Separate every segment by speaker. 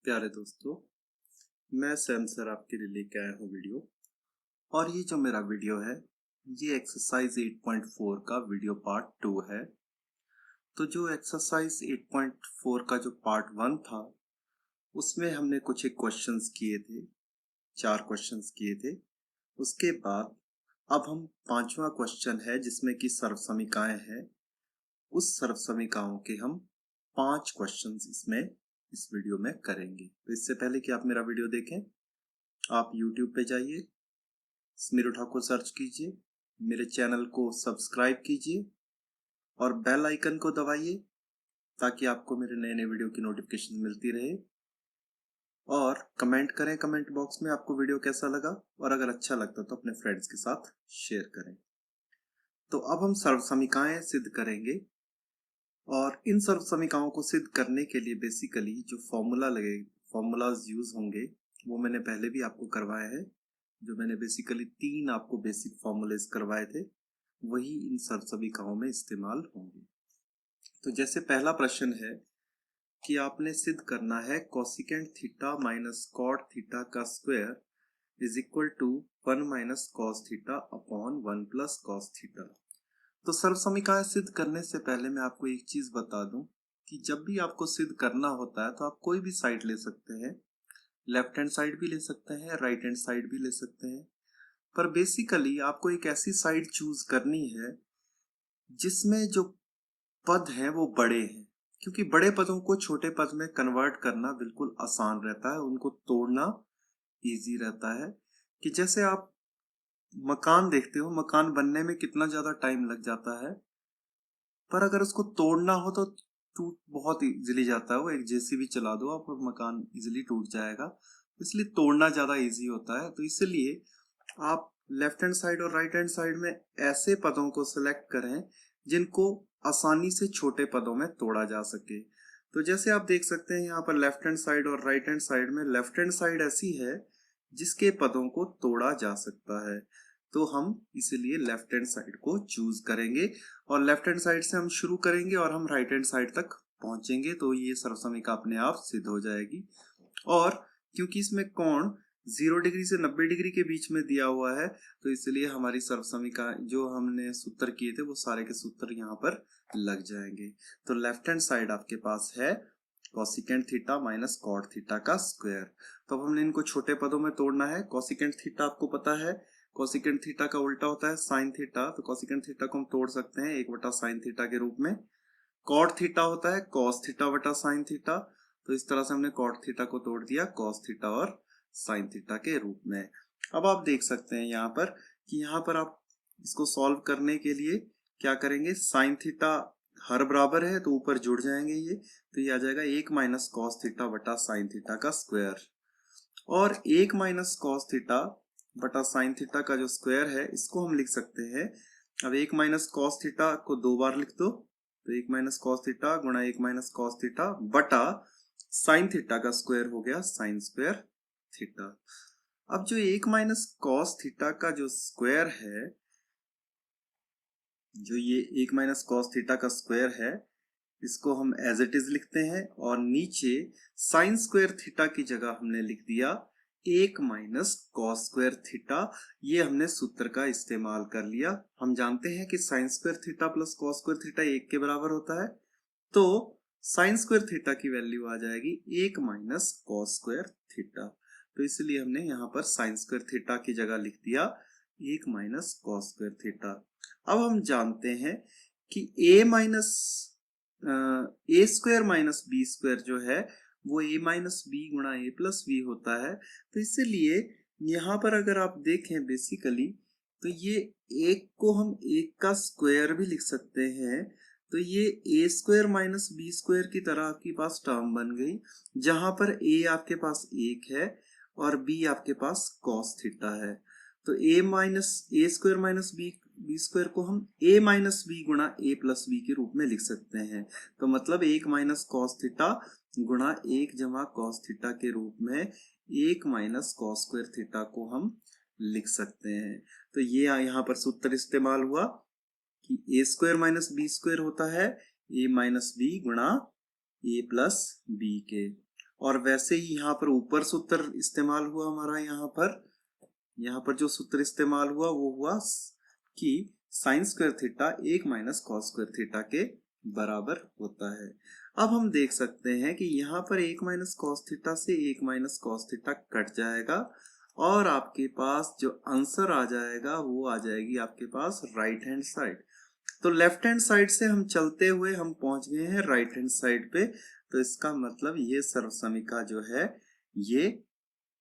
Speaker 1: प्यारे दोस्तों, मैं सैम सर आपके लिए लेके आया हूँ वीडियो। और ये जो मेरा वीडियो है, ये एक्सरसाइज 8.4 का वीडियो पार्ट 2 है। तो जो एक्सरसाइज 8.4 का जो पार्ट 1 था, उसमें हमने कुछ एक क्वेश्चंस किए थे, 4 क्वेश्चंस किए थे। उसके बाद अब हम पांचवा क्वेश्चन है जिसमें कि सर्वसमीकाएं हैं। उस सर्वसमीकाओं के हम 5 क्वेश्चंस इसमें इस वीडियो में करेंगे। तो इससे पहले कि आप मेरा वीडियो देखें, आप YouTube पे जाइए, स्मिरू ठाकुर सर्च कीजिए, मेरे चैनल को सब्सक्राइब कीजिए और बेल आइकन को दबाइए ताकि आपको मेरे नए नए वीडियो की नोटिफिकेशन मिलती रहे। और कमेंट करें कमेंट बॉक्स में आपको वीडियो कैसा लगा, और अगर अच्छा लगता तो अपने फ्रेंड्स के साथ शेयर करें। तो अब हम सर्वसमीकाएं सिद्ध करेंगे, और इन सर्वसमीकाओं को सिद्ध करने के लिए बेसिकली जो फॉर्मूलाज यूज होंगे वो मैंने पहले भी आपको करवाया है। जो मैंने बेसिकली 3 आपको बेसिक फॉर्मूलेज करवाए थे, वही इन सर्वसमीकाओं में इस्तेमाल होंगे। तो जैसे पहला प्रश्न है कि आपने सिद्ध करना है cosecant theta minus cot theta का square is equal to 1 minus cos theta upon 1 plus cos theta. तो सर्वसमीकाएं सिद्ध करने से पहले मैं आपको एक चीज बता दूं कि जब भी आपको सिद्ध करना होता है तो आप कोई भी साइड ले सकते हैं। लेफ्ट हैंड साइड भी ले सकते हैं, राइट हैंड साइड भी ले सकते हैं। पर बेसिकली आपको एक ऐसी साइड चूज करनी है जिसमें जो पद हैं वो बड़े हैं, क्योंकि बड़े पदों को छोटे पद में कन्वर्ट करना बिल्कुल आसान रहता है, उनको तोड़ना इजी रहता है। कि जैसे आप मकान देखते हो, मकान बनने में कितना ज्यादा टाइम लग जाता है, पर अगर उसको तोड़ना हो तो टूट बहुत इजीली जाता है। वो एक जेसीबी चला दो आप और मकान इजीली टूट जाएगा। इसलिए तोड़ना ज्यादा इजी होता है। तो इसलिए आप लेफ्ट हैंड साइड और राइट हैंड साइड में ऐसे पदों को सिलेक्ट करें जिनको आसानी से छोटे पदों में तोड़ा जा सके। तो जैसे आप देख सकते हैं यहाँ पर लेफ्ट हैंड साइड और राइट हैंड साइड में, लेफ्ट हैंड साइड ऐसी है जिसके पदों को तोड़ा जा सकता है, तो हम इसलिए लेफ्ट हैंड साइड को चूज करेंगे। और लेफ्ट हैंड साइड से हम शुरू करेंगे और हम राइट हैंड साइड तक पहुंचेंगे, तो ये सर्वसमीका अपने आप सिद्ध हो जाएगी। और क्योंकि इसमें कोण 0 डिग्री से 90 डिग्री के बीच में दिया हुआ है, तो इसलिए हमारी सर्वसमीका जो हमने सूत्र किए थे वो सारे के सूत्र यहाँ पर लग जाएंगे। तो लेफ्ट हैंड साइड आपके पास है cosecant theta minus cot theta का स्क्वायर। तो अब हमने इनको छोटे पदों में तोड़ना है। कोसिकेंट थीटा आपको पता है, कोसिकेंट थीटा का उल्टा होता है साइन थीटा, तो कोसिकेंट थीटा को हम तोड़ सकते हैं 1 बटा साइन थीटा के रूप में। कॉट थीटा होता है कॉस थीटा बटा साइन थीटा, तो इस तरह से हमने कॉट थीटा को तोड़ दिया कॉस थीटा और साइन थीटा के रूप में। अब आप देख सकते हैं यहाँ पर कि यहाँ पर आप इसको सॉल्व करने के लिए क्या करेंगे, साइन थीटा हर बराबर है तो ऊपर जुड़ जाएंगे ये, तो ये आ जाएगा 1 माइनस कॉस थीटा बटा साइन थीटा का स्क्वायर। और 1 माइनस कॉस थीटा बटा साइन थीटा का जो स्क्वायर है इसको हम लिख सकते हैं। अब 1 माइनस कॉस थीटा को 2 बार लिख दो, तो 1 माइनस कॉस थीटा गुणा 1 माइनस कॉस थीटा बटा साइन थीटा का स्क्वायर हो गया साइन स्क्वायर थीटा। अब जो 1 माइनस कॉस थीटा का जो स्क्वायर है, जो ये 1 माइनस कॉस थीटा का स्क्वायर है, इसको हम एज इट इज लिखते हैं और नीचे साइन स्क्वायर थीटा की जगह हमने लिख दिया 1 माइनस कॉस स्क्वायर थीटा। ये हमने सूत्र का इस्तेमाल कर लिया। हम जानते हैं कि sign square theta plus cos square theta 1 के बराबर होता है, तो साइन स्क्वायर थीटा की वैल्यू आ जाएगी 1 माइनस कॉस स्क्वायर थीटा। तो इसलिए हमने यहाँ पर साइन स्क्वायर थीटा की जगह लिख दिया 1 माइनस कॉस स्क्वायर थीटा। अब हम जानते हैं कि a minus A square minus B square जो है वो a माइनस बी गुणा ए प्लस बी होता है। तो इसलिए यहाँ पर अगर आप देखें बेसिकली, तो ये एक को हम एक का स्क्वायर भी लिख सकते हैं। तो ये ए स्क्वायर माइनस बी स्क्वायर की तरह आपके पास टर्म बन गई, जहां पर a आपके पास 1 है और b आपके पास कॉस थीटा है। तो a minus A square minus B square को हम a माइनस बी गुणा ए प्लस बी के रूप में लिख सकते हैं। तो मतलब 1 माइनस कॉस थीटा गुणा 1 जमा कॉस थीटा के रूप में 1 माइनस कॉस स्क्वायर थीटा को हम लिख सकते हैं। तो ये यहाँ पर सूत्र इस्तेमाल हुआ कि ए स्क्वायर माइनस बी स्क्वायर होता है ए माइनस बी गुणा ए प्लस बी के। और वैसे ही यहाँ पर ऊपर सूत्र इस्तेमाल हुआ हमारा, यहाँ पर जो सूत्र इस्तेमाल हुआ वो हुआ कि sign square theta 1 minus cos square theta के बराबर होता है। अब हम देख सकते हैं कि यहाँ पर 1 माइनस कॉस थीटा से 1 माइनस कॉस थीटा कट जाएगा और आपके पास जो आंसर आ जाएगा वो आ जाएगी आपके पास राइट हैंड साइड। तो लेफ्ट हैंड साइड से हम चलते हुए हम पहुंच गए हैं राइट हैंड साइड पे। तो इसका मतलब ये सर्वसमीका जो है ये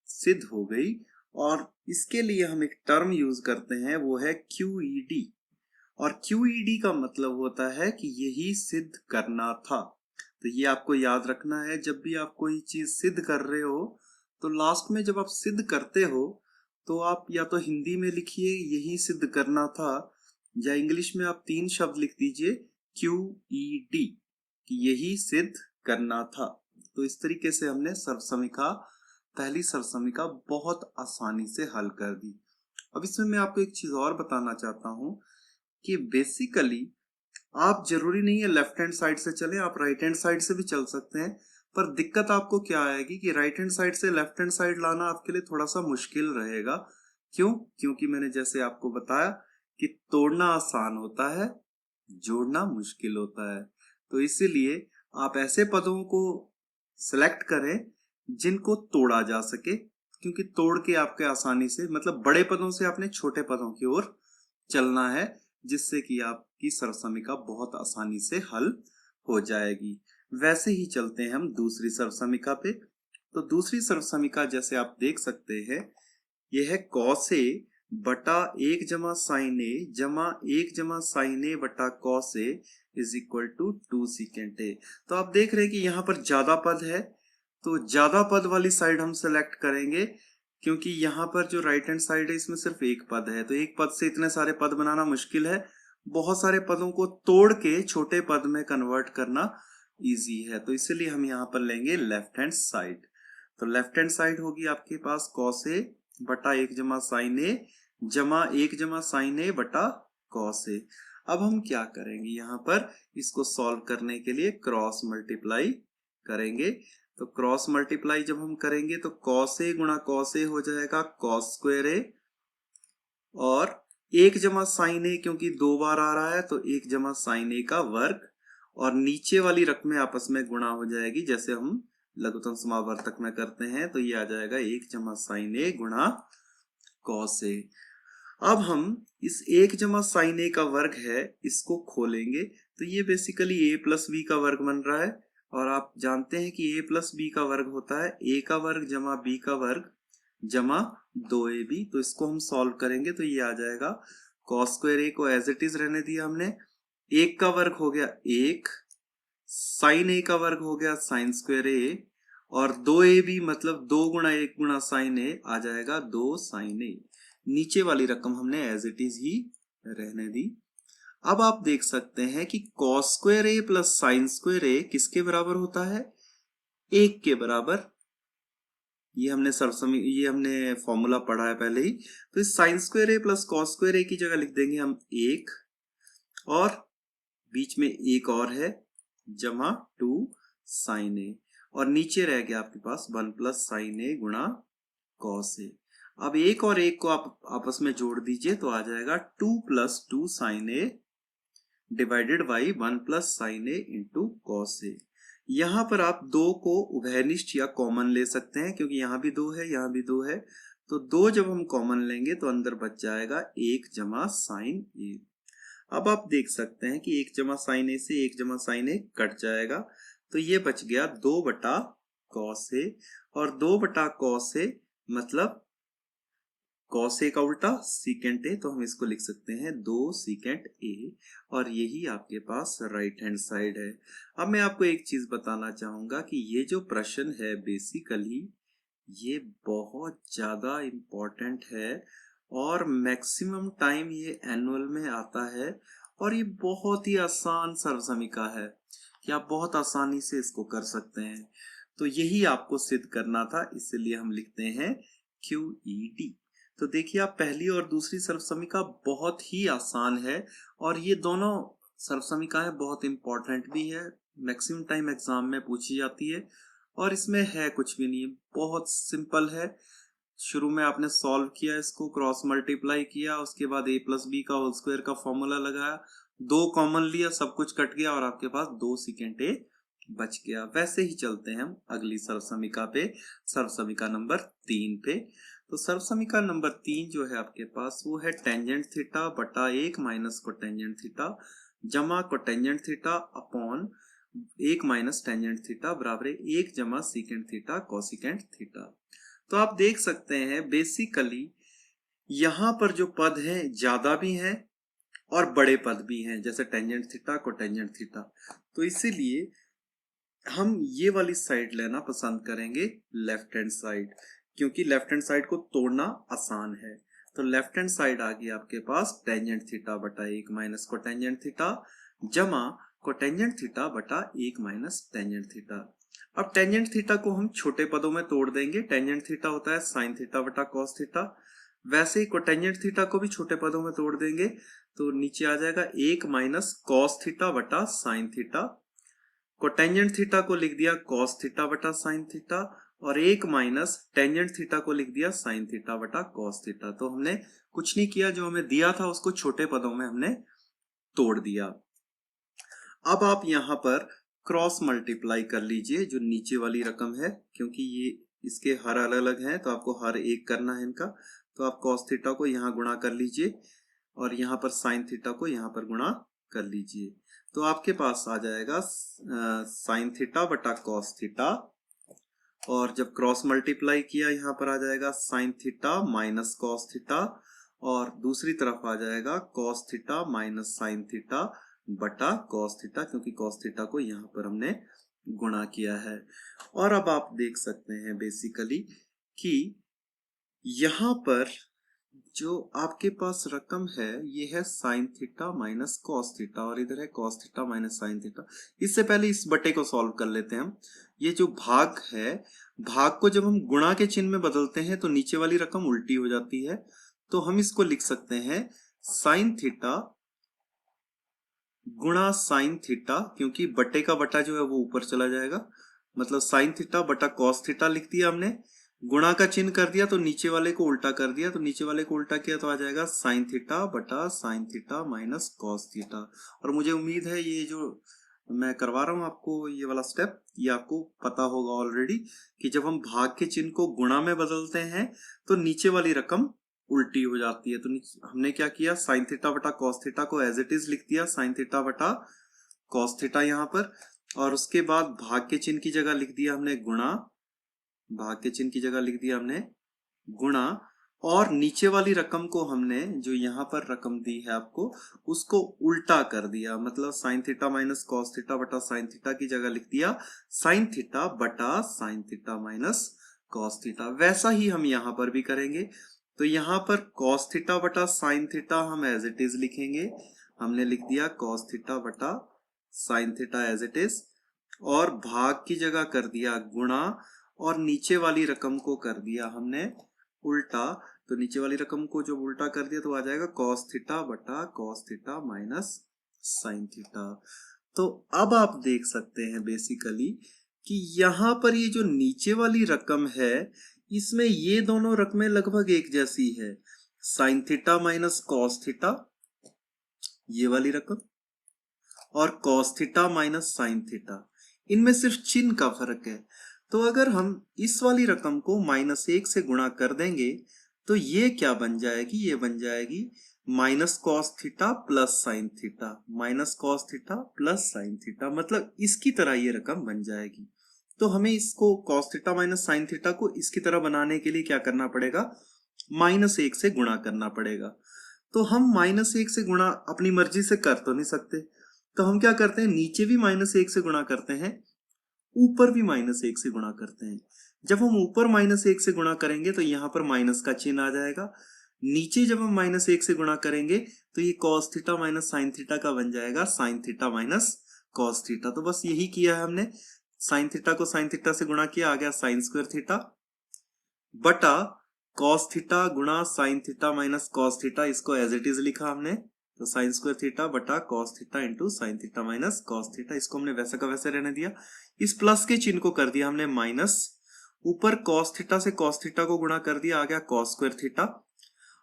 Speaker 1: सिद्ध हो गई। और इसके लिए हम एक टर्म यूज करते हैं, वो है QED। और QED का मतलब होता है कि यही सिद्ध करना था। तो ये आपको याद रखना है, जब भी आप कोई चीज सिद्ध कर रहे हो तो लास्ट में जब आप सिद्ध करते हो तो आप या तो हिंदी में लिखिए यही सिद्ध करना था, या इंग्लिश में आप 3 शब्द लिख दीजिए QED कि यही सिद्ध करना था। तो इस तरीके से हमने पहली सर्वसमीका बहुत आसानी से हल कर दी। अब इसमें मैं आपको एक चीज और बताना चाहता हूं कि बेसिकली आप जरूरी नहीं है लेफ्ट हैंड साइड से चलें, आप राइट हैंड साइड से भी चल सकते हैं। पर दिक्कत आपको क्या आएगी कि राइट हैंड साइड से लेफ्ट हैंड साइड लाना आपके लिए थोड़ा सा मुश्किल रहेगा। क्यों? क्योंकि मैंने जैसे आपको बताया कि तोड़ना आसान होता है, जोड़ना मुश्किल होता है। तो इसीलिए आप ऐसे पदों को सिलेक्ट करें जिनको तोड़ा जा सके, क्योंकि तोड़ के आपके आसानी से, मतलब बड़े पदों से आपने छोटे पदों की ओर चलना है, जिससे कि आपकी सर्वसमीका बहुत आसानी से हल हो जाएगी। वैसे ही चलते हैं हम दूसरी सर्वसमीका पे। तो दूसरी सर्वसमीका जैसे आप देख सकते हैं, यह है कॉस ए बटा 1 जमा साइन ए जमा 1 जमा साइन ए बटा cos A is equal to 2 secant A. तो आप देख रहे हैं कि यहाँ पर ज्यादा पद है, तो ज्यादा पद वाली साइड हम सेलेक्ट करेंगे, क्योंकि यहाँ पर जो राइट हैंड साइड है इसमें सिर्फ एक पद है, तो एक पद से इतने सारे पद बनाना मुश्किल है। बहुत सारे पदों को तोड़ के छोटे पद में कन्वर्ट करना इजी है, तो इसीलिए हम यहाँ पर लेंगे लेफ्ट हैंड साइड। तो लेफ्ट हैंड साइड होगी आपके पास कॉस ए बटा 1 जमा साइन ए जमा 1 जमा साइन ए बटा कॉस ए। अब हम क्या करेंगे, यहाँ पर इसको सॉल्व करने के लिए क्रॉस मल्टीप्लाई करेंगे। तो क्रॉस मल्टीप्लाई जब हम करेंगे तो कॉस ए गुणा कॉस ए हो जाएगा कॉस स्क्वायर ए, और 1 जमा साइन ए क्योंकि 2 बार आ रहा है तो 1 जमा साइन ए का वर्ग, और नीचे वाली रकमें आपस में गुणा हो जाएगी जैसे हम लघुत्तम समावर्तक में करते हैं। तो ये आ जाएगा 1 जमा साइन ए गुणा कॉस ए। अब हम इस 1 जमा साइन ए का वर्ग है इसको खोलेंगे, तो ये बेसिकली a प्लस बी का वर्ग बन रहा है। और आप जानते हैं कि a प्लस बी का वर्ग होता है a का वर्ग जमा b का वर्ग जमा 2ab। तो इसको हम सॉल्व करेंगे तो ये आ जाएगा कॉस स्क्वायर ए को एज इट इज रहने दिया हमने, 1 का वर्ग हो गया 1, साइन ए का वर्ग हो गया साइन स्क्वायर ए, और 2ab मतलब 2 गुणा 1 गुणा साइन ए आ जाएगा 2 साइन ए। नीचे वाली रकम हमने एज इट इज ही रहने दी। अब आप देख सकते हैं कि कॉस स्क्वायर ए प्लस साइन स्क्वायर ए किसके बराबर होता है, 1 के बराबर। ये हमने फॉर्मूला पढ़ा है पहले ही। तो इस साइन स्क्वायर ए प्लस कॉस स्क्वायर ए की जगह लिख देंगे हम 1, और बीच में एक और है जमा 2 साइन ए, और नीचे रह गया आपके पास 1 प्लस साइन ए गुणा कॉस ए। अब एक और एक को आप आपस में जोड़ दीजिए तो आ जाएगा 2 plus 2 sine A divided by 1 plus sine A into cos A. यहां पर आप 2 को उभयनिष्ठ या कॉमन ले सकते हैं, क्योंकि यहां भी 2 है यहां भी 2 है। तो 2 जब हम कॉमन लेंगे तो अंदर बच जाएगा 1 जमा साइन ए। अब आप देख सकते हैं कि 1 जमा साइन ए से 1 जमा साइन ए कट जाएगा, तो ये बच गया 2 बटा कॉस ए, और 2 बटा कॉस ए मतलब कॉस ए का उल्टा सीकेंट ए, तो हम इसको लिख सकते हैं 2 सीकेंट ए, और यही आपके पास राइट हैंड साइड है। अब मैं आपको एक चीज बताना चाहूंगा कि ये जो प्रश्न है बेसिकली ये बहुत ज्यादा इम्पोर्टेंट है, और मैक्सिमम टाइम ये एनुअल में आता है, और ये बहुत ही आसान सर्वसमीका है कि आप बहुत आसानी से इसको कर सकते हैं। तो यही आपको सिद्ध करना था, इसलिए हम लिखते हैं QED। तो देखिए आप पहली और दूसरी सर्वसमीका बहुत ही आसान है, और ये दोनों सर्वसमीकाएं बहुत इंपॉर्टेंट भी है, मैक्सिमम टाइम एग्जाम में पूछी जाती है। और इसमें है कुछ भी नहीं, बहुत सिंपल है। शुरू में आपने सॉल्व किया, इसको क्रॉस मल्टीप्लाई किया, उसके बाद a प्लस बी का होल स्क्वायर का फॉर्मूला लगाया, 2 कॉमन लिया, सब कुछ कट गया और आपके पास 2 सेकेंड a बच गया। वैसे ही चलते हैं हम अगली सर्वसमीका पे, सर्वसमीका नंबर 3 पे। तो सर्वसमीका नंबर 3 जो है आपके पास वो है टेंजेंट थीटा बटा 1 माइनस कोटेंजेंट थीटा जमा cotangent theta upon 1 minus tangent theta बराबर 1 जमा सीकेंट थीटा कोसिकेंट थीटा। तो आप देख सकते हैं बेसिकली यहां पर जो पद हैं ज्यादा भी हैं और बड़े पद भी हैं, जैसे टेंजेंट थीटा कोटेंजेंट थीटा। तो इसीलिए हम ये वाली साइड लेना पसंद करेंगे, लेफ्ट हैंड साइड, क्योंकि लेफ्ट हैंड साइड को तोड़ना आसान है। तो लेफ्ट हैंड साइड आ गई आपके पास टेंजेंट थीटा बटा 1 माइनस कोटेंजेंट थीटा जमा कोटेंजेंट थीटा बटा 1 माइनस टेंजेंट थीटा। अब टेंजेंट थीटा को हम छोटे पदों में तोड़ देंगे। टेंजेंट थीटा होता है साइन थीटा बटा कॉस थीटा, वैसे ही कोटेंजेंट थीटा को भी छोटे पदों में तोड़ देंगे तो नीचे आ जाएगा 1 माइनस कॉस थीटा बटा साइन थीटा। कोटेंजेंट थीटा को लिख दिया कॉस थीटा बटा साइन थीटा और 1 माइनस टेंजेंट थीटा को लिख दिया साइन थीटा बटा कॉस थीटा। तो हमने कुछ नहीं किया, जो हमें दिया था उसको छोटे पदों में हमने तोड़ दिया। अब आप यहां पर क्रॉस मल्टीप्लाई कर लीजिए जो नीचे वाली रकम है, क्योंकि ये इसके हर अलग अलग हैं तो आपको हर एक करना है इनका। तो आप कॉस थीटा को यहाँ गुणा कर लीजिए और यहाँ पर साइन थीटा को यहाँ पर गुणा कर लीजिए। तो आपके पास आ जाएगा साइन थीटा बटा कॉस थीटा, और जब क्रॉस मल्टीप्लाई किया यहाँ पर आ जाएगा sign theta minus cos theta, और दूसरी तरफ आ जाएगा cos theta minus sine theta बटा कॉस थीटा, क्योंकि कॉस थीटा को यहाँ पर हमने गुणा किया है। और अब आप देख सकते हैं बेसिकली कि यहाँ पर जो आपके पास रकम है ये है sign theta minus cos theta और इधर है cos theta minus sine theta. इससे पहले इस बटे को सॉल्व कर लेते हैं हम। ये जो भाग है, भाग को जब हम गुणा के चिन्ह में बदलते हैं तो नीचे वाली रकम उल्टी हो जाती है। तो हम इसको लिख सकते हैं साइन थीटा गुणा साइन थीटा, क्योंकि बटे का बटा जो है वो ऊपर चला जाएगा, मतलब साइन थीटा बटा कॉस थीटा लिख दिया हमने, गुणा का चिन्ह कर दिया तो नीचे वाले को उल्टा कर दिया, तो नीचे वाले को उल्टा किया तो आ जाएगा साइन थीटा बटा sine theta minus cos theta. और मुझे उम्मीद है ये जो मैं करवा रहा हूं आपको ये वाला स्टेप ये आपको पता होगा ऑलरेडी, कि जब हम भाग के चिन्ह को गुणा में बदलते हैं तो नीचे वाली रकम उल्टी हो जाती है। तो हमने क्या किया, साइन थीटा बटा कॉस थीटा को एज इट इज लिख दिया, साइन थीटा बटा कॉस थीटा यहाँ पर, और उसके बाद भाग के चिन्ह की जगह लिख दिया हमने गुणा, भाग के चिन्ह की जगह लिख दिया हमने गुणा, और नीचे वाली रकम को हमने जो यहाँ पर रकम दी है आपको उसको उल्टा कर दिया, मतलब sine theta minus cos theta बटा साइन थीटा की जगह लिख दिया साइन थीटा बटा sine theta minus cos theta. वैसा ही हम यहाँ पर भी करेंगे। तो यहाँ पर कॉस थीटा बटा साइन थीटा हम एज इट इज लिखेंगे, हमने लिख दिया कॉस थीटा बटा sine theta as it is, और भाग की जगह कर दिया गुणा, और नीचे वाली रकम को कर दिया हमने उल्टा। तो नीचे वाली रकम को जब उल्टा कर दिया तो आ जाएगा कॉस थीटा बटा cos theta minus sine theta. तो अब आप देख सकते हैं बेसिकली कि यहां पर ये जो नीचे वाली रकम है इसमें ये दोनों रकमें लगभग एक जैसी है, sign theta minus cos theta ये वाली रकम और cos theta minus sine theta, इनमें सिर्फ चिन्ह का फर्क है। तो अगर हम इस वाली रकम को -1 से गुणा कर देंगे तो ये क्या बन जाएगी, ये बन जाएगी minus cos theta plus sign theta, minus cos theta plus sine theta, मतलब इसकी तरह ये रकम बन जाएगी। तो हमें इसको cos theta minus sine theta को इसकी तरह बनाने के लिए क्या करना पड़ेगा, -1 से गुणा करना पड़ेगा। तो हम -1 से गुणा अपनी मर्जी से कर तो नहीं सकते, तो हम क्या करते हैं, नीचे भी -1 से गुणा करते हैं, ऊपर भी -1 से गुणा करते हैं। जब हम ऊपर -1 से गुणा करेंगे तो यहाँ पर माइनस का चिन्ह आ जाएगा, नीचे जब हम -1 से गुणा करेंगे तो ये cos theta minus sine theta का बन जाएगा sign theta minus cos theta. तो बस यही किया है हमने, साइन थीटा को साइन थीटा से गुणा किया, आ गया साइन स्क्वायर थीटा बटा कॉस थीटा गुणा sign theta minus cos theta, इसको एज इट इज लिखा हमने, तो साइन स्क्वायर थीटा बटा cos theta into sine theta minus cos theta, इसको हमने वैसा का वैसे रहने दिया। इस प्लस के चिन्ह को कर दिया हमने माइनस, ऊपर कॉस थीटा से कॉस थीटा को गुणा कर दिया, आ गया कॉस स्क्वायर थीटा,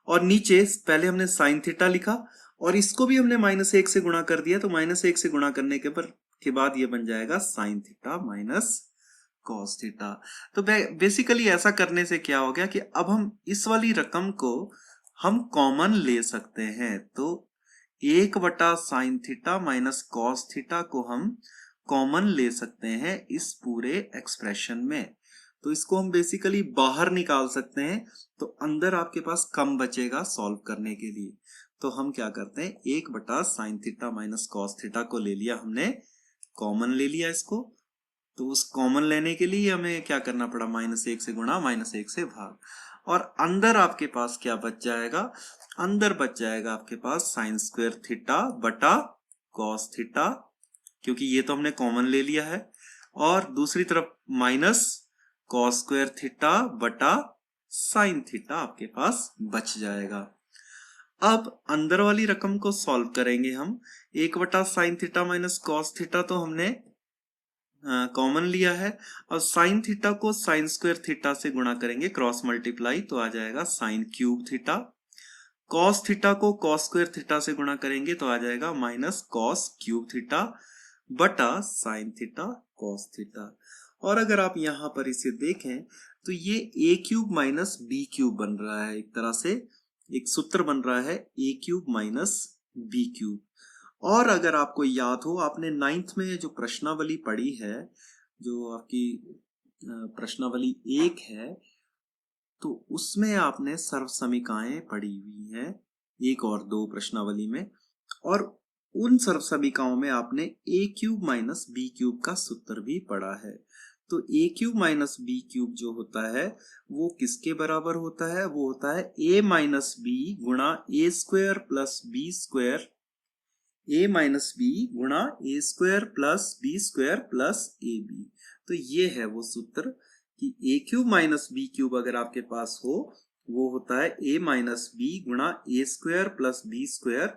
Speaker 1: और नीचे पहले हमने साइन थीटा लिखा और इसको भी हमने -1 से गुणा कर दिया, तो -1 से गुणा करने के बाद ये बन जाएगा sign theta minus cos theta. तो बेसिकली ऐसा करने से क्या हो गया कि अब हम इस वाली रकम को हम कॉमन ले सकते हैं, तो 1/साइन थीटा माइनस कॉस थीटा को हम कॉमन ले सकते हैं इस पूरे एक्सप्रेशन में। तो इसको हम बेसिकली बाहर निकाल सकते हैं, तो अंदर आपके पास कम बचेगा सॉल्व करने के लिए। तो हम क्या करते हैं, 1/साइन थीटा माइनस कॉस थीटा को ले लिया हमने, कॉमन ले लिया इसको। तो उस कॉमन लेने के लिए हमें क्या करना पड़ा, -1 से गुणा -1 से भाग, और अंदर आपके पास क्या बच जाएगा, अंदर बच जाएगा आपके पास साइन स्क्वायर थीटा बटा कॉस थीटा, क्योंकि ये तो हमने कॉमन ले लिया है, और दूसरी तरफ माइनस कॉस स्क्वायर थीटा बटा साइन थीटा आपके पास बच जाएगा। अब अंदर वाली रकम को सॉल्व करेंगे हम। 1/साइन थीटा माइनस कॉस थीटा तो हमने कॉमन लिया है, और साइन थीटा को साइन स्क्वायर थीटा से गुणा करेंगे, क्रॉस मल्टीप्लाई, तो आ जाएगा sine cube theta. Cos theta को कॉस स्क्वायर थीटा से गुणा करेंगे तो आ जाएगा माइनस कॉस क्यूब थीटा बटा साइन थीटा कॉस थीटा। और अगर आप यहां पर इसे देखें तो ये a cube minus B cube बन रहा है, एक तरह से एक सूत्र बन रहा है a cube minus B cube. और अगर आपको याद हो, आपने 9th में जो प्रश्नावली पढ़ी है, जो आपकी प्रश्नावली 1 है, तो उसमें आपने सर्व समीकाएं पढ़ी हुई हैं 1 और 2 प्रश्नावली में, और उन सर्व समीकाओं में आपने a cube minus B cube का सूत्र भी पढ़ा है। तो a cube minus B cube जो होता है वो किसके बराबर होता है, वो होता है a माइनस बी गुणा A square plus B square, a minus B गुणा A square plus B square plus A B. तो ये है वो सूत्र कि a cube minus B cube अगर आपके पास हो, वो होता है a माइनस बी गुणा A square plus B square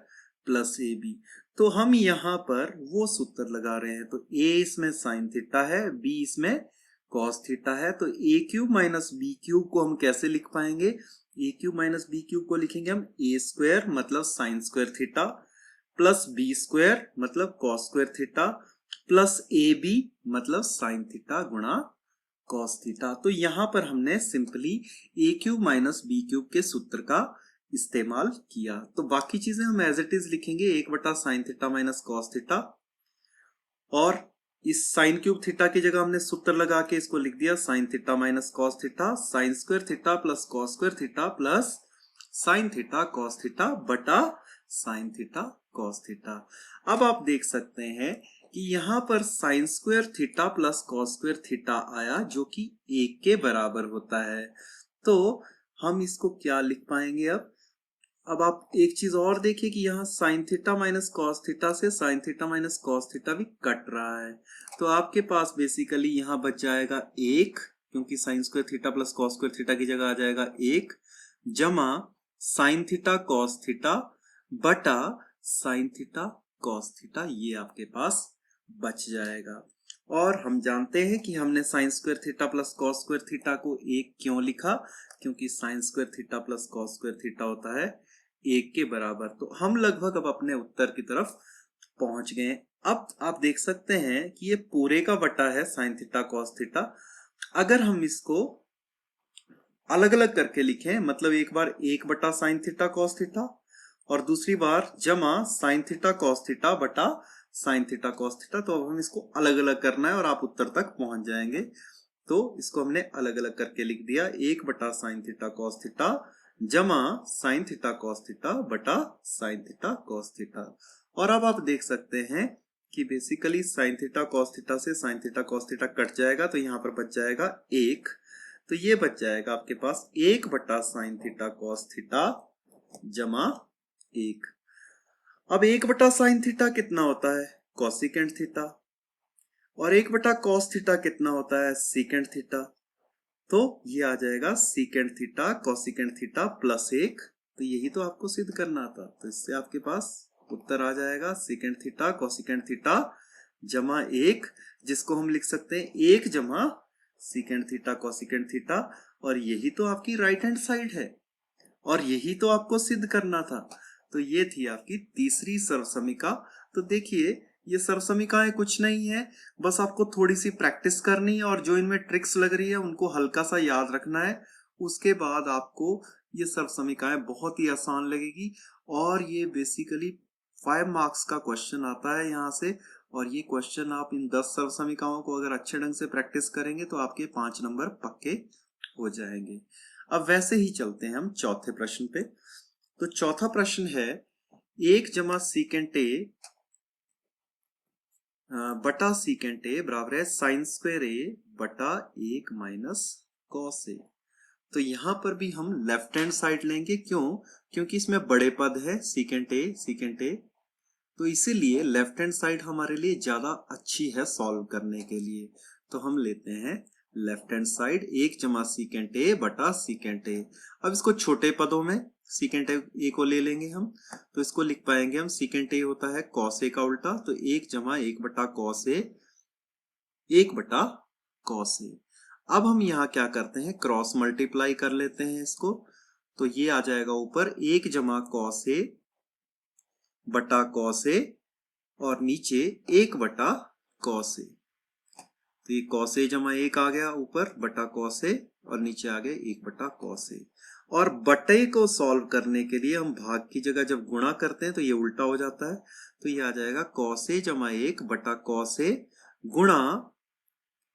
Speaker 1: plus A B. तो हम यहाँ पर वो सूत्र लगा रहे हैं, तो a इसमें साइन थीटा है, b इसमें कॉस थीटा है, तो a cube minus B cube को हम कैसे लिख पाएंगे, a cube minus B cube को लिखेंगे हम a स्क्वायर मतलब sine square theta plus B square मतलब cos square theta plus A B मतलब साइन थीटा गुणा कॉस थीटा। तो यहां पर हमने simply a cube minus B cube के सूत्र का इस्तेमाल किया। तो बाकी चीजें हम एज इट इज लिखेंगे 1/साइन थीटा माइनस कॉस थीटा, और इस साइन क्यूब थीटा की जगह हमने सूत्र लगा के इसको लिख दिया sign theta minus cos theta, sign square theta plus cos square theta plus sign theta cos theta बटा साइन थीटा कॉस थीटा। अब आप देख सकते हैं कि यहां पर sign square theta plus cos square theta आया, जो कि 1 के बराबर होता है। तो हम इसको क्या लिख पाएंगे अब आप एक चीज और देखिए कि यहाँ sine theta minus cos theta से sine theta minus cos theta भी कट रहा है, तो आपके पास बेसिकली यहाँ बच जाएगा 1, क्योंकि sign square theta plus cos square theta की जगह आ जाएगा 1, जमा साइन थीटा कॉस थीटा बटा साइन थीटा कॉस थीटा, ये आपके पास बच जाएगा। और हम जानते हैं कि हमने sign square theta plus cos square theta को 1 क्यों लिखा, क्योंकि sign square theta plus cos square theta होता है 1 के बराबर। तो हम लगभग अब अपने उत्तर की तरफ पहुंच गए। अब आप देख सकते हैं कि ये पूरे का बटा है साइन थीटा कॉस थीटा। अगर हम इसको अलग अलग करके लिखें, मतलब एक बार 1/साइन थीटा कॉस थीटा और दूसरी बार जमा साइन थीटा कॉस थीटा बटा साइन थीटा कॉस थीटा, तो अब हम इसको अलग अलग करना है और आप उत्तर तक पहुंच जाएंगे। तो इसको हमने अलग अलग करके लिख दिया, 1/साइन थीटा कॉस थीटा जमा साइन थीटा कॉस थीटा बटा साइन थीटा कॉस थीटा। और अब आप देख सकते हैं कि basically sine theta cos theta से sine theta cos theta cut जाएगा, तो यहाँ पर बच जाएगा 1, तो ये बच जाएगा आपके पास 1/साइन थीटा कॉस थीटा जमा 1। अब 1/साइन थीटा कितना होता है, कोसिकेंट थीटा, और 1/कॉस थीटा कितना होता है, सीकेंट थीटा। तो ये आ जाएगा secant theta cosecant theta plus 1। तो यही तो आपको सिद्ध करना था, तो इससे आपके पास उत्तर आ जाएगा सेकेंड थीटा कोसेकेंड थीटा जमा 1, जिसको हम लिख सकते हैं 1 जमा सेकेंड थीटा कोसेकेंड थीटा। और यही तो आपकी राइट हैंड साइड है और यही तो आपको सिद्ध करना था। तो ये थी आपकी तीसरी सर्वसमीका। तो देखिए ये सर्वसमीकाएं कुछ नहीं है, बस आपको थोड़ी सी प्रैक्टिस करनी है और जो इनमें ट्रिक्स लग रही है उनको हल्का सा याद रखना है। उसके बाद आपको ये सर्वसमीकाएं बहुत ही आसान लगेगी। और ये बेसिकली 5 मार्क्स का क्वेश्चन आता है यहाँ से। और ये क्वेश्चन आप इन 10 सर्वसमीकाओं को अगर अच्छे ढंग से प्रैक्टिस करेंगे तो आपके 5 नंबर पक्के हो जाएंगे। अब वैसे ही चलते हैं हम चौथे प्रश्न पे। तो चौथा प्रश्न है 1 जमा सीकेंट ए बटा सीकेंट ए बराबर है साइन स्क्वायर ए बटा 1 माइनस कॉस ए। तो यहां पर भी हम लेफ्ट हैंड साइड लेंगे। क्यों? क्योंकि इसमें बड़े पद है सीकेंट ए, तो इसीलिए लेफ्ट हैंड साइड हमारे लिए ज्यादा अच्छी है सॉल्व करने के लिए। तो हम लेते हैं लेफ्ट हैंड साइड 1 जमा सीकेंट ए बटा सीकेंट ए। अब इसको छोटे पदों में सीकेंट ए को ले लेंगे हम। तो इसको लिख पाएंगे हम सीकेंट ए होता है कॉस ए का उल्टा, तो 1 जमा 1 बटा कॉस ए, 1 बटा कॉस ए। अब हम यहाँ क्या करते हैं क्रॉस मल्टीप्लाई कर लेते हैं इसको। तो ये आ जाएगा ऊपर 1 जमा कॉस ए बटा कॉस ए और नीचे 1 बटा कॉस ए। तो ये कॉस ए जमा 1 आ गया ऊपर बटा कॉस ए और नीचे आ गए 1 बटा कॉस ए। और बटे को सॉल्व करने के लिए हम भाग की जगह जब गुणा करते हैं तो ये उल्टा हो जाता है। तो ये आ जाएगा कॉस ए जमा 1 बटा कॉस ए गुणा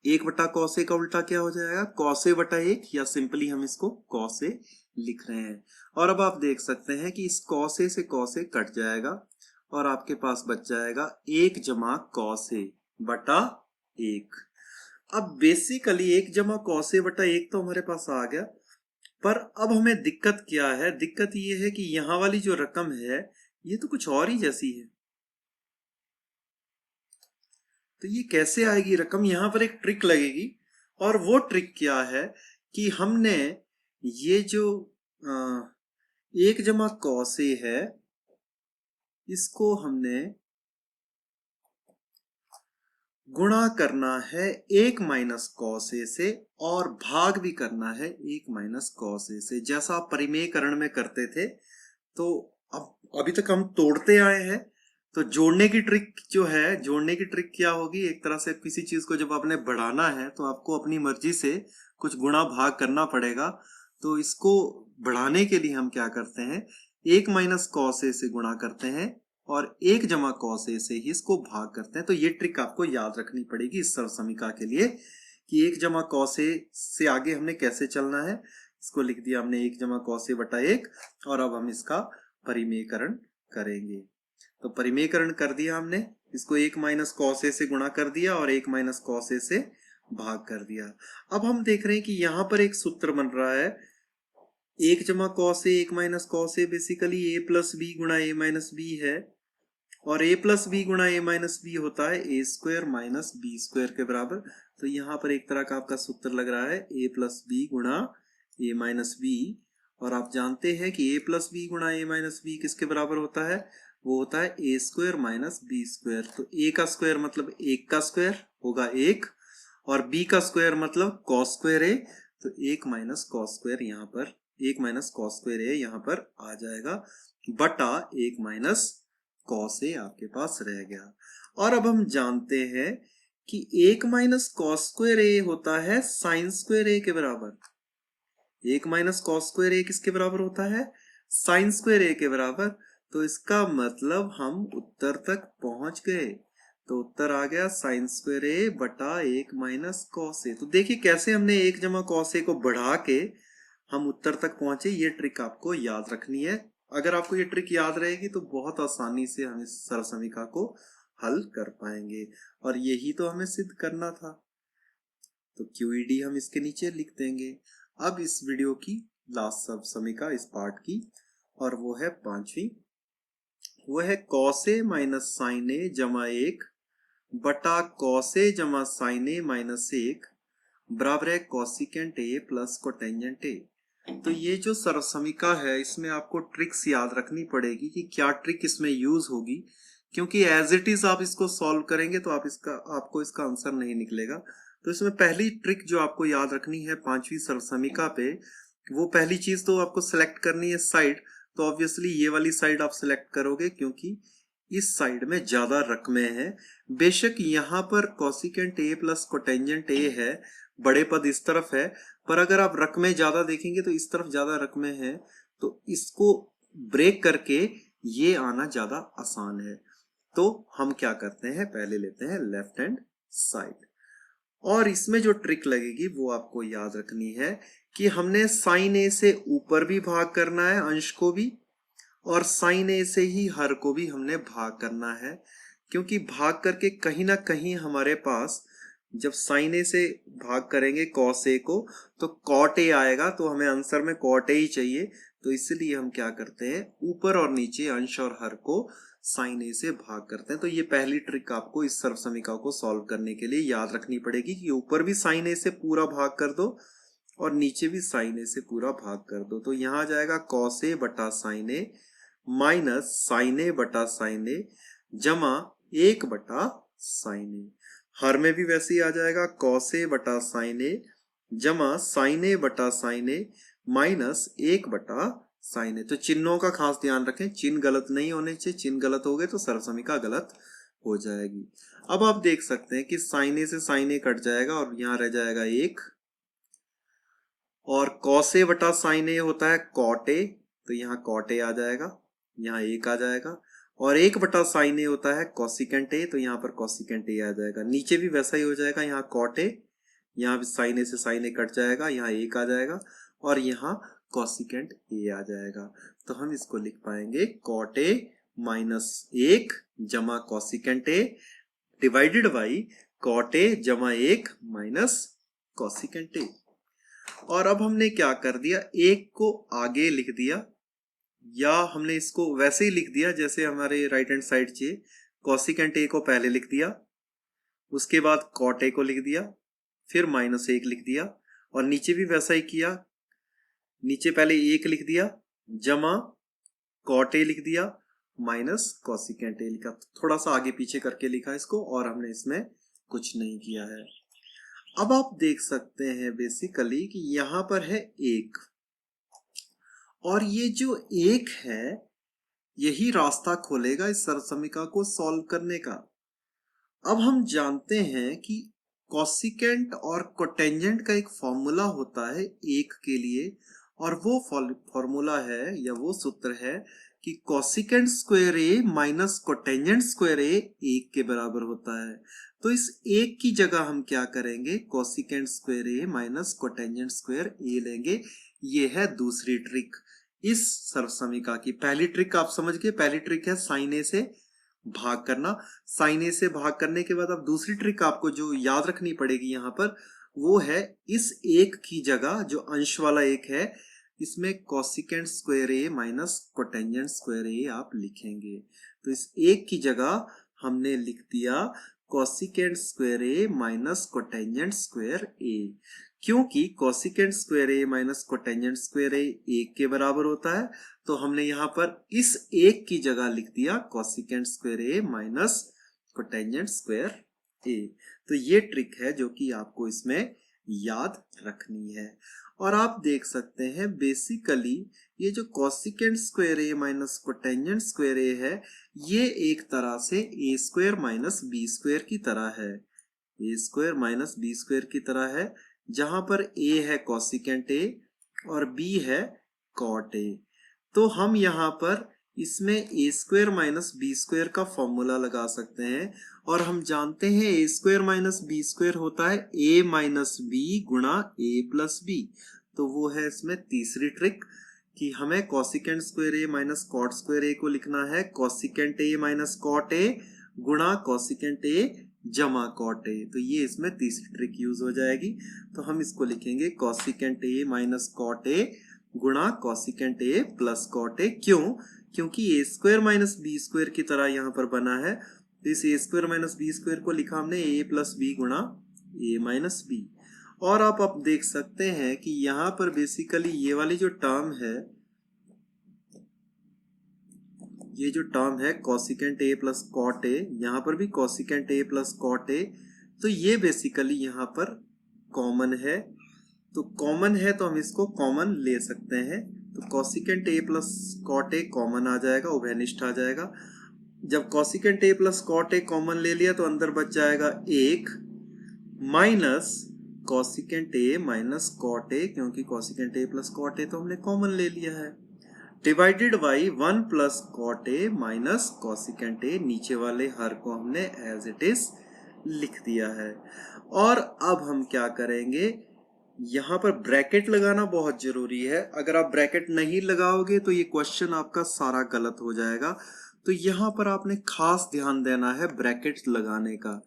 Speaker 1: 1 बटा कॉस ए का उल्टा क्या हो जाएगा कॉस ए बटा 1, या सिंपली हम इसको कॉस ए लिख रहे हैं। और अब आप देख सकते हैं कि इस कॉस ए से कॉस ए कट जाएगा और आपके पास बच जाएगा 1 जमा कॉस ए बटा 1। अब बेसिकली 1 जमा कॉस ए बटा 1 तो हमारे पास आ गया, पर अब हमें दिक्कत क्या है? दिक्कत ये है कि यहां वाली जो रकम है ये तो कुछ और ही जैसी है। तो ये कैसे आएगी रकम? यहां पर एक ट्रिक लगेगी। और वो ट्रिक क्या है कि हमने ये जो 1 जमा कॉस ए है इसको हमने गुणा करना है 1 माइनस कॉस ए से और भाग भी करना है 1 माइनस कॉस ए से, जैसा आप परिमेयकरण में करते थे। तो अब अभी तक हम तोड़ते आए हैं। तो जोड़ने की ट्रिक जो है, जोड़ने की ट्रिक क्या होगी? एक तरह से किसी चीज को जब आपने बढ़ाना है तो आपको अपनी मर्जी से कुछ गुणा भाग करना पड़ेगा। तो इसको बढ़ाने के लिए हम क्या करते हैं 1 माइनस कॉस ए से गुणा करते हैं और 1 जमा कॉस ए से ही इसको भाग करते हैं। तो ये ट्रिक आपको याद रखनी पड़ेगी इस सर्वसमीका के लिए कि 1 जमा कॉस ए से आगे हमने कैसे चलना है। इसको लिख दिया हमने 1 जमा कॉस ए बटा 1 और अब हम इसका परिमेयकरण करेंगे। तो परिमेयकरण कर दिया हमने, इसको 1 माइनस कॉस ए से गुणा कर दिया और 1 माइनस कॉस ए से भाग कर दिया। अब हम देख रहे हैं कि यहां पर एक सूत्र बन रहा है 1 जमा cos A 1 minus cos A basically A plus B गुणा ए माइनस बी है और ए प्लस बी गुणा ए माइनस बी होता है A square minus B square के बराबर। तो यहाँ पर एक तरह का आपका सूत्र लग रहा है ए प्लस बी गुणा ए माइनस बी, और आप जानते हैं कि ए प्लस बी गुणा ए माइनस बी किसके बराबर होता है? वो होता है A square minus B square. तो ए का स्क्वायर मतलब 1 का स्क्वायर होगा 1 और बी का स्क्वायर मतलब कॉस स्क्वायर ए। तो 1 माइनस कॉस स्क्वायर यहाँ पर 1 माइनस कॉस स्क्वायर ए यहाँ पर आ जाएगा बटा 1 माइनस कॉस ए आपके पास रह गया। और अब हम जानते हैं कि 1 माइनस कॉस स्क्वायर ए होता है साइन स्क्वायर ए के बराबर। 1 माइनस कॉस स्क्वायर ए किसके बराबर होता है? साइन स्क्वायर ए के बराबर। तो इसका मतलब हम उत्तर तक पहुंच गए। तो उत्तर आ गया साइन स्क्वायर ए बटा 1 माइनस कॉस ए। तो देखिए कैसे हमने 1 जमा कॉस ए को बढ़ा के हम उत्तर तक पहुंचे। ये ट्रिक आपको याद रखनी है। अगर आपको ये ट्रिक याद रहेगी तो बहुत आसानी से हम इस सर्वसमीका को हल कर पाएंगे और यही तो हमें सिद्ध करना था। तो QED हम इसके नीचे लिख देंगे। अब इस वीडियो की लास्ट सर्वसमीका इस पार्ट की, और वो है 5वीं। वो है कॉस ए माइनस साइन ए जमा 1 बटा कॉस ए जमा साइन ए माइनस 1 बराबर है cosecant A plus cotangent A. तो ये जो सर्वसमीका है इसमें आपको ट्रिक्स याद रखनी पड़ेगी कि क्या ट्रिक इसमें यूज होगी, क्योंकि एज इट इज आप इसको सॉल्व करेंगे तो आपको इसका आंसर नहीं निकलेगा। तो इसमें पहली ट्रिक जो आपको याद रखनी है पांचवी सर्वसमीका पे, वो पहली चीज तो आपको सिलेक्ट करनी है साइड। तो ऑब्वियसली ये वाली साइड आप सिलेक्ट करोगे क्योंकि इस साइड में ज्यादा रकमें हैं। बेशक यहाँ पर cosecant A plus cotangent A है, बड़े पद इस तरफ है, पर अगर आप रकमें ज्यादा देखेंगे तो इस तरफ ज्यादा रकमें हैं, तो इसको ब्रेक करके ये आना ज्यादा आसान है। तो हम क्या करते हैं, पहले लेते हैं लेफ्ट हैंड साइड। और इसमें जो ट्रिक लगेगी वो आपको याद रखनी है कि हमने साइन ए से ऊपर भी भाग करना है अंश को भी, और साइन ए से ही हर को भी हमने भाग करना है। क्योंकि भाग करके कहीं ना कहीं हमारे पास जब साइन ए से भाग करेंगे कॉस ए को तो कॉट ए आएगा, तो हमें आंसर में कॉट ए ही चाहिए। तो इसलिए हम क्या करते हैं, ऊपर और नीचे अंश और हर को साइन ए से भाग करते हैं। तो ये पहली ट्रिक आपको इस सर्वसमीका को सॉल्व करने के लिए याद रखनी पड़ेगी कि ऊपर भी साइन ए से पूरा भाग कर दो और नीचे भी साइन ए से पूरा भाग कर दो। तो यहाँ आ जाएगा कॉस ए बटा sign A minus sign A बटा साइन ए जमा 1 बटा साइन ए। हर में भी वैसे ही आ जाएगा कॉस ए बटा साइन ए जमा साइन ए बटा साइन ए माइनस 1 बटा साइन ए। तो चिन्हों का खास ध्यान रखें, चिन्ह गलत नहीं होने चाहिए, चिन्ह गलत हो गए तो सर्वसमीका गलत हो जाएगी। अब आप देख सकते हैं कि साइन ए से साइन ए कट जाएगा और यहां रह जाएगा 1, और कॉस ए बटा साइन ए होता है कॉट ए, तो यहाँ कॉट ए आ जाएगा, यहाँ 1 आ जाएगा, और 1 बटा साइन ए होता है कॉसिकेंट ए, तो यहाँ पर कॉसिकेंट ए आ जाएगा। नीचे भी वैसा ही हो जाएगा, यहाँ कॉट ए, यहाँ भी साइन ए से साइन ए कट जाएगा, यहाँ 1 आ जाएगा, और यहाँ कॉसिकेंट ए आ जाएगा। तो हम इसको लिख पाएंगे कॉट ए माइनस 1 जमा cosecant A divided by cot A जमा 1 माइनस कॉसिकेंट ए। और अब हमने क्या कर दिया, 1 को आगे लिख दिया, या हमने इसको वैसे ही लिख दिया जैसे हमारे राइट हैंड साइड चाहिए। कॉसिकेंट ए को पहले लिख दिया, उसके बाद कॉट ए को लिख दिया, फिर माइनस 1 लिख दिया, और नीचे भी वैसा ही किया, नीचे पहले 1 लिख दिया जमा कॉट ए लिख दिया माइनस कॉसिकेंट ए लिखा। थोड़ा सा आगे पीछे करके लिखा इसको, और हमने इसमें कुछ नहीं किया है। अब आप देख सकते हैं बेसिकली कि यहां पर है 1, और ये जो 1 है यही रास्ता खोलेगा इस सर्वसमीका को सॉल्व करने का। अब हम जानते हैं कि कॉसिकेंट और कोटेंजेंट का एक फॉर्मूला होता है 1 के लिए, और वो फॉर्मूला है या वो सूत्र है कि cosecant square A minus cotangent square ए 1 के बराबर होता है। तो इस 1 की जगह हम क्या करेंगे, cosecant square A minus cotangent square ए लेंगे। ये है दूसरी ट्रिक इस सर्वसमीका की। पहली ट्रिक आप समझ गए, पहली ट्रिक है साइन ए से भाग करना। साइन ए से भाग करने के बाद अब दूसरी ट्रिक आपको जो याद रखनी पड़ेगी यहाँ पर, वो है इस 1 की जगह जो अंश वाला 1 है इसमें cosecant square A minus cotangent square ए आप लिखेंगे। तो इस 1 की जगह हमने लिख दिया cosecant square A minus cotangent square ए, क्योंकि cosecant square A minus cotangent square ए 1 के बराबर होता है। तो हमने यहाँ पर इस 1 की जगह लिख दिया cosecant square A minus cotangent square ए। तो ये ट्रिक है जो कि आपको इसमें याद रखनी है। और आप देख सकते हैं बेसिकली ये जो cosecant square A minus cotangent square A है, ये एक तरह से A square minus B square की तरह है, A square minus B square की तरह है, जहां पर a है कॉसिकेंट a और b है कॉट a। तो हम यहाँ पर इसमें a square minus B square का फॉर्मूला लगा सकते हैं, और हम जानते हैं a square minus B square होता है a माइनस बी गुणा a प्लस बी। तो वो है इसमें तीसरी ट्रिक कि हमें cosecant square a minus cot square a को लिखना है cosecant a minus cot a गुणा कॉसिकेंट a जमा कॉट ए। तो ये इसमें तीसरी ट्रिक यूज हो जाएगी। तो हम इसको लिखेंगे cosecant A minus cot A गुणा cosecant A plus cot A. क्यों? क्योंकि A square minus B square की तरह यहाँ पर बना है। तो इस A square minus B square को लिखा हमने ए प्लस बी गुणा ए माइनस बी, और आप अब देख सकते हैं कि यहाँ पर बेसिकली ये वाली जो टर्म है, ये जो टर्म है cosecant A plus cot A, यहाँ पर भी cosecant A plus cot A, तो ये बेसिकली यहाँ पर कॉमन है। तो कॉमन है तो हम इसको कॉमन ले सकते हैं। तो cosecant A plus cot A common आ जाएगा, उभयनिष्ठ आ जाएगा। जब cosecant A plus cot A common ले लिया तो अंदर बच जाएगा एक minus cosecant A minus cot A, क्योंकि cosecant A plus cot A तो हमने कॉमन ले लिया है, divided by 1 plus cot A minus cosecant A. नीचे वाले हर को हमने एज इट इज लिख दिया है। और अब हम क्या करेंगे, यहाँ पर ब्रैकेट लगाना बहुत जरूरी है। अगर आप ब्रैकेट नहीं लगाओगे तो ये क्वेश्चन आपका सारा गलत हो जाएगा। तो यहाँ पर आपने खास ध्यान देना है ब्रैकेट लगाने का।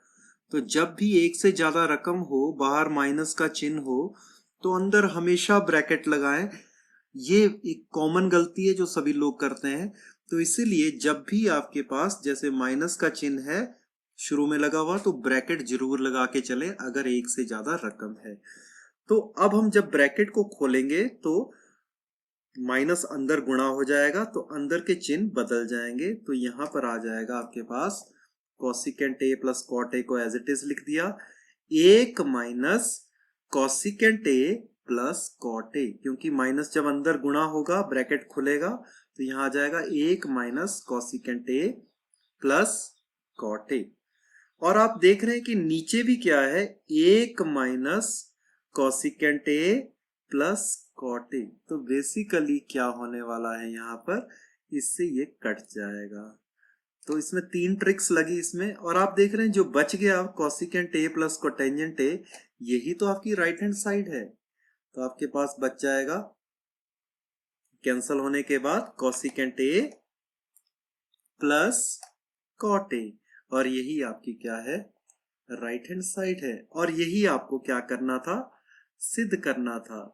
Speaker 1: तो जब भी एक से ज्यादा रकम हो, बाहर माइनस का चिन्ह हो, तो अंदर हमेशा ब्रैकेट लगाएं। ये एक कॉमन गलती है जो सभी लोग करते हैं। तो इसीलिए जब भी आपके पास जैसे माइनस का चिन्ह है शुरू में लगा हुआ, तो ब्रैकेट जरूर लगा के चले अगर एक से ज्यादा रकम है। तो अब हम जब ब्रैकेट को खोलेंगे तो माइनस अंदर गुणा हो जाएगा, तो अंदर के चिन्ह बदल जाएंगे। तो यहां पर आ जाएगा आपके पास cosecant A plus cot A को एज इट इज लिख दिया, एक minus cosecant A plus cot A, क्योंकि माइनस जब अंदर गुणा होगा ब्रैकेट खुलेगा, तो यहां आ जाएगा एक minus cosecant A plus cot A. और आप देख रहे हैं कि नीचे भी क्या है, एक minus cosecant A plus cot A. तो बेसिकली क्या होने वाला है यहाँ पर, इससे ये कट जाएगा। तो इसमें 3 ट्रिक्स लगी इसमें। और आप देख रहे हैं जो बच गया cosecant A plus cotangent A, यही तो आपकी राइट हैंड साइड है। तो आपके पास बच जाएगा कैंसल होने के बाद cosecant A plus cot A, और यही आपकी क्या है, राइट हैंड साइड है। और यही आपको क्या करना था, सिद्ध करना था।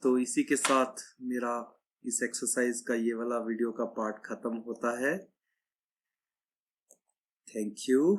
Speaker 1: तो इसी के साथ मेरा इस एक्सरसाइज का ये वाला वीडियो का पार्ट खत्म होता है। Thank you.